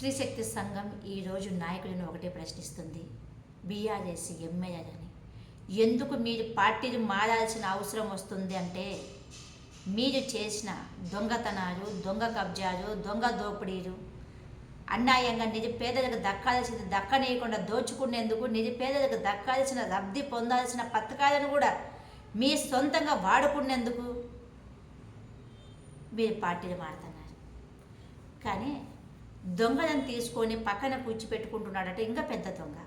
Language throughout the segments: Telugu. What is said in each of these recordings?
స్త్రీశక్తి సంఘం ఈరోజు నాయకులను ఒకటే ప్రశ్నిస్తుంది. బీఆర్ఎస్ ఎమ్మెల్యేలని ఎందుకు మీరు పార్టీలు మారాల్సిన అవసరం వస్తుంది అంటే, మీరు చేసిన దొంగతనాలు, దొంగ కబ్జాలు, దొంగ దోపిడీలు, అన్యాయంగా నిరుపేదలకు దక్కాల్సింది దక్కనీయకుండా దోచుకునేందుకు, నిరుపేదలకు దక్కాల్సిన లబ్ధి పొందాల్సిన పథకాలను కూడా మీ సొంతంగా వాడుకునేందుకు మీరు పార్టీలు మారుతున్నారు. కానీ దొంగలను తీసుకొని పక్కన కూర్చిపెట్టుకుంటున్నాడంటే ఇంకా పెద్ద దొంగ.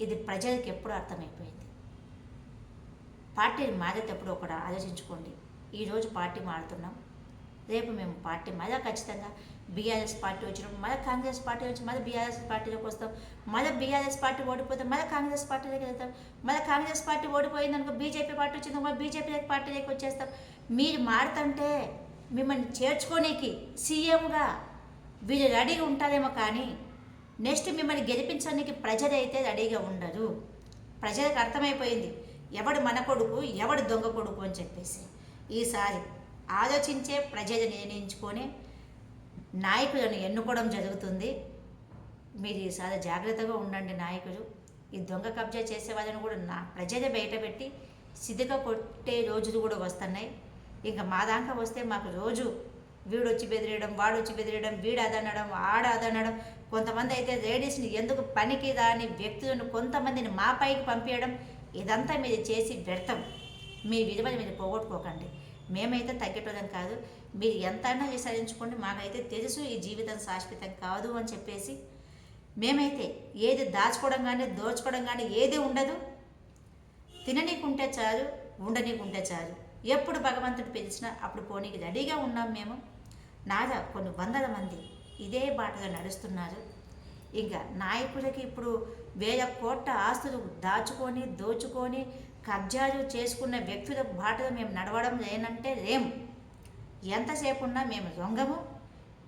ఇది ప్రజలకు ఎప్పుడు అర్థమైపోయింది. పార్టీని మారేటప్పుడు ఒకటి ఆలోచించుకోండి. ఈరోజు పార్టీ మారుతున్నాం, రేపు మేము పార్టీ మళ్ళీ ఖచ్చితంగా బీఆర్ఎస్ పార్టీ వచ్చినప్పుడు మళ్ళీ కాంగ్రెస్ పార్టీ వచ్చి మళ్ళీ బీఆర్ఎస్ పార్టీలోకి వస్తాం. మళ్ళీ బీఆర్ఎస్ పార్టీ ఓడిపోతే మళ్ళీ కాంగ్రెస్ పార్టీలోకి వెళ్తాం. మళ్ళీ కాంగ్రెస్ పార్టీ ఓడిపోయిందనుకో బీజేపీ పార్టీ వచ్చింది, మళ్ళీ బీజేపీ పార్టీలోకి వచ్చేస్తాం. మీరు మారుతుంటే మిమ్మల్ని చేర్చుకోనికి సీఎంగా వీళ్ళు రెడీగా ఉంటారేమో, కానీ నెక్స్ట్ మిమ్మల్ని గెలిపించడానికి ప్రజలైతే రెడీగా ఉండరు. ప్రజలకు అర్థమైపోయింది ఎవడు మన కొడుకు, ఎవడు దొంగ కొడుకు అని చెప్పేసి. ఈసారి ఆలోచించే ప్రజలు నిర్ణయించుకొని నాయకులను ఎన్నుకోవడం జరుగుతుంది. మీరు ఈసారి జాగ్రత్తగా ఉండండి నాయకులు. ఈ దొంగ కబ్జా చేసే వాళ్ళని కూడా ప్రజలే బయటపెట్టి సిద్ధగా కొట్టే రోజులు కూడా వస్తున్నాయి. ఇంకా మా దాకా వస్తే మాకు రోజు వీడు వచ్చి బెదిరియడం, వాడు వచ్చి బెదిరియడం, వీడు అదనడం, ఆడ అదనడం, కొంతమంది అయితే లేడీస్ని ఎందుకు పనికి రాని వ్యక్తులను కొంతమందిని మా పైకి పంపించడం, ఇదంతా మీరు చేసి వ్యర్థం. మీ విలువలు మీరు పోగొట్టుకోకండి. మేమైతే తగ్గేటోళ్ళం కాదు, మీరు ఎంతైనా విచారించుకోండి. మాకైతే తెలుసు ఈ జీవితం శాశ్వతం కాదు అని చెప్పేసి మేమైతే ఏది దాచుకోవడం కానీ దోచుకోవడం కానీ ఏది ఉండదు. తిననీకుంటే చాలు, ఉండనీకుంటే చాలు. ఎప్పుడు భగవంతుడు పిలిచినా అప్పుడు పోనీకి రెడీగా ఉన్నాం మేము. నాదా కొన్ని వందల మంది ఇదే బాటగా నడుస్తున్నారు. ఇంకా నాయకులకి ఇప్పుడు 1000 కోట్ల ఆస్తులు దాచుకొని దోచుకొని కబ్జాలు చేసుకున్న వ్యక్తుల బాటలో మేము నడవడం లేనంటే లేం. ఎంతసేపు ఉన్నా మేము దొంగము.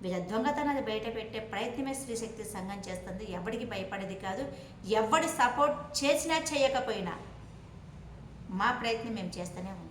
వీళ్ళ దొంగతనాలు బయట పెట్టే ప్రయత్నమే స్త్రీశక్తి సంఘం చేస్తుంది. ఎవడికి భయపడేది కాదు. ఎవడి సపోర్ట్ చేసినా చేయకపోయినా మా ప్రయత్నం మేము చేస్తూనే ఉన్నాం.